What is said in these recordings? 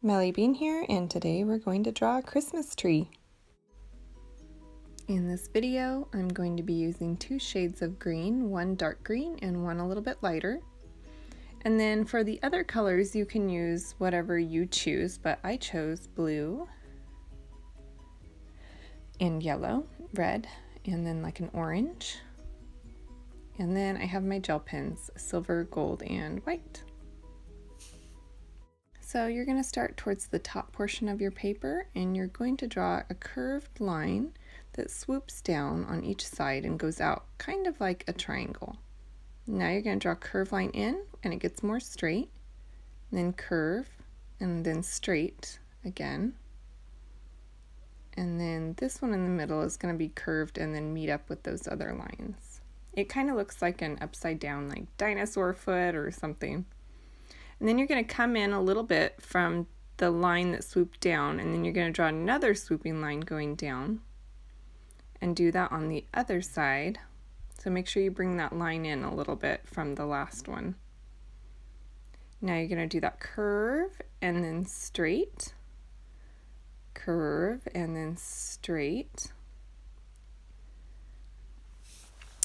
Melly Bean here, and today we're going to draw a Christmas tree. In this video, I'm going to be using two shades of green, one dark green and one a little bit lighter. And then for the other colors, you can use whatever you choose, but I chose blue and yellow, red, and then like an orange. And then I have my gel pens, silver, gold, and white. So you're going to start towards the top portion of your paper and you're going to draw a curved line that swoops down on each side and goes out, kind of like a triangle. Now you're going to draw a curved line in and it gets more straight, then curve, and then straight again. And then this one in the middle is going to be curved and then meet up with those other lines. It kind of looks like an upside down, like dinosaur foot or something. And then you're going to come in a little bit from the line that swooped down, and then you're going to draw another swooping line going down and do that on the other side. So make sure you bring that line in a little bit from the last one. Now you're going to do that curve and then straight, curve and then straight.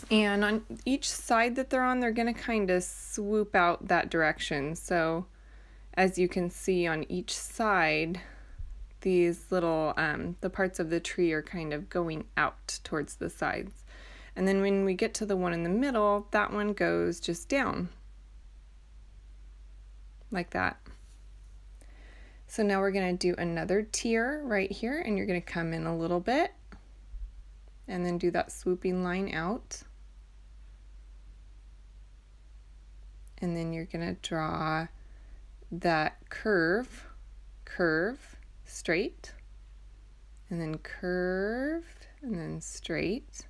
And on each side that they're on, they're going to kind of swoop out that direction. So as you can see on each side, these little, the parts of the tree are kind of going out towards the sides. And then when we get to the one in the middle, that one goes just down, like that. So now we're going to do another tier right here, and you're going to come in a little bit and then do that swooping line out. And then you're going to draw that curve, curve, straight, and then curve, and then straight.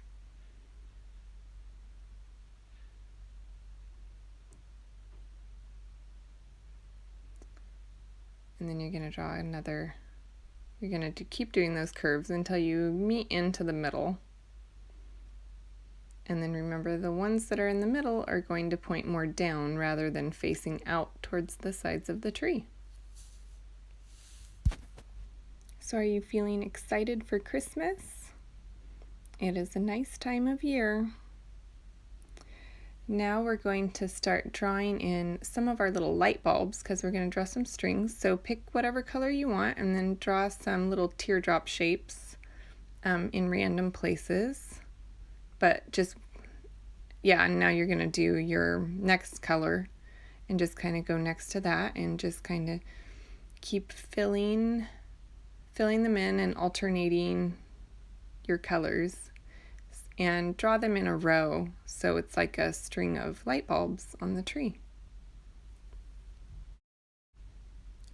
And then you're going to draw another, you're going to keep doing those curves until you meet into the middle. And then remember, the ones that are in the middle are going to point more down rather than facing out towards the sides of the tree. So are you feeling excited for Christmas? It is a nice time of year. Now we're going to start drawing in some of our little light bulbs because we're going to draw some strings. So pick whatever color you want and then draw some little teardrop shapes in random places. But just, yeah, and now you're going to do your next color and just kind of go next to that and just kind of keep filling them in and alternating your colors and draw them in a row so it's like a string of light bulbs on the tree.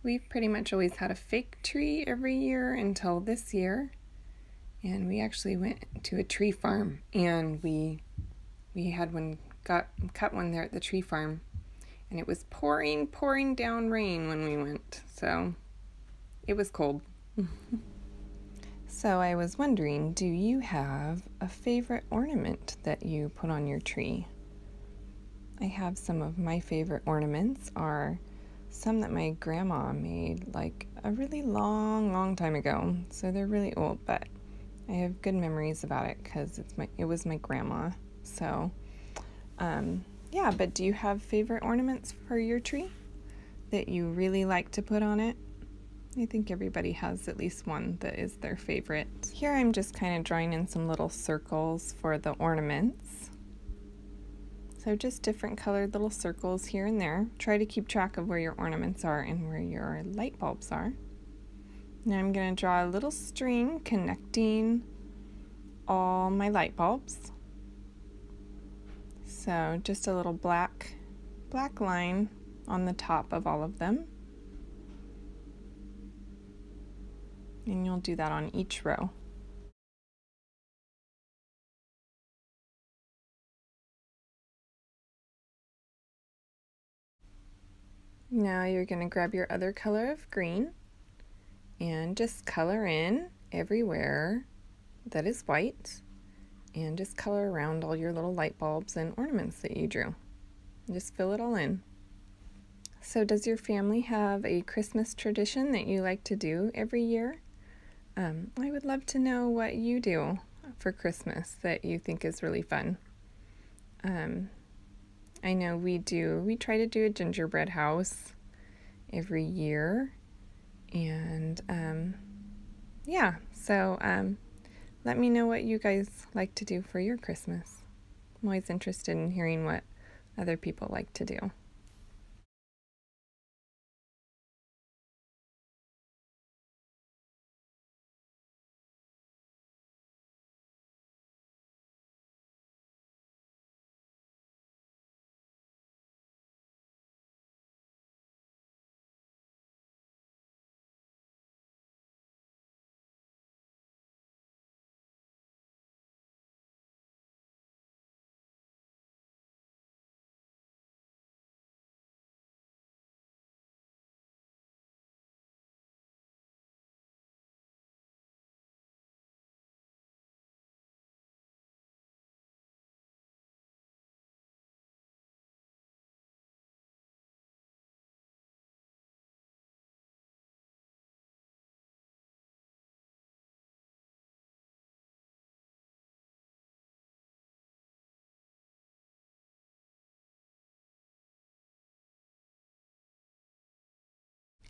We've pretty much always had a fake tree every year until this year. And we actually went to a tree farm and we had cut one there at the tree farm, and it was pouring down rain when we went, so it was cold. So I was wondering, do you have a favorite ornament that you put on your tree? I have some of my favorite ornaments are some that my grandma made like a really long time ago, so they're really old, but I have good memories about it because it was my grandma. So, yeah, but do you have favorite ornaments for your tree that you really like to put on it? I think everybody has at least one that is their favorite. Here I'm just kind of drawing in some little circles for the ornaments. So just different colored little circles here and there. Try to keep track of where your ornaments are and where your light bulbs are. Now I'm going to draw a little string connecting all my light bulbs. So just a little black line on the top of all of them. And you'll do that on each row. Now you're going to grab your other color of green and just color in everywhere that is white and just color around all your little light bulbs and ornaments that you drew. And just fill it all in. So does your family have a Christmas tradition that you like to do every year? I would love to know what you do for Christmas that you think is really fun. Um, I know we do. We try to do a gingerbread house every year. And yeah, so let me know what you guys like to do for your Christmas. I'm always interested in hearing what other people like to do.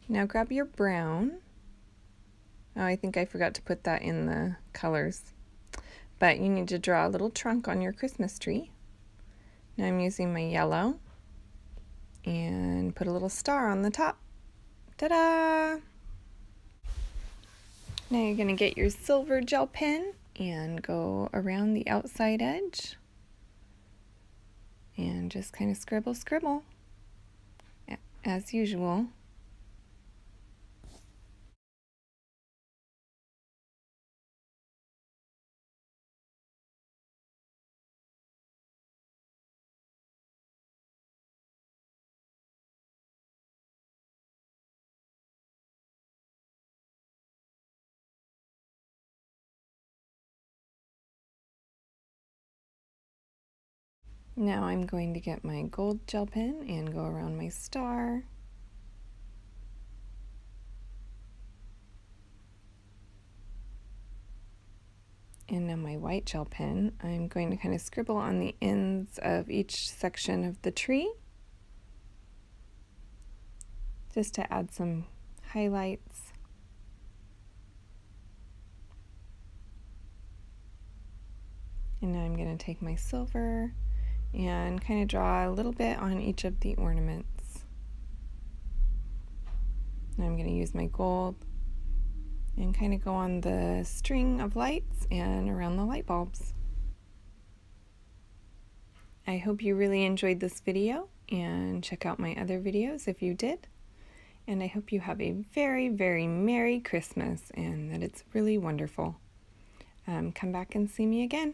Now grab your brown. Oh, I think I forgot to put that in the colors. But you need to draw a little trunk on your Christmas tree. Now I'm using my yellow and put a little star on the top. Ta-da! Now you're going to get your silver gel pen and go around the outside edge and just kind of scribble as usual. Now I'm going to get my gold gel pen and go around my star. And now my white gel pen, I'm going to kind of scribble on the ends of each section of the tree, just to add some highlights. And now I'm going to take my silver and kind of draw a little bit on each of the ornaments. Now I'm going to use my gold and kind of go on the string of lights and around the light bulbs. I hope you really enjoyed this video, and check out my other videos if you did. And I hope you have a very, very Merry Christmas and that it's really wonderful. Come back and see me again.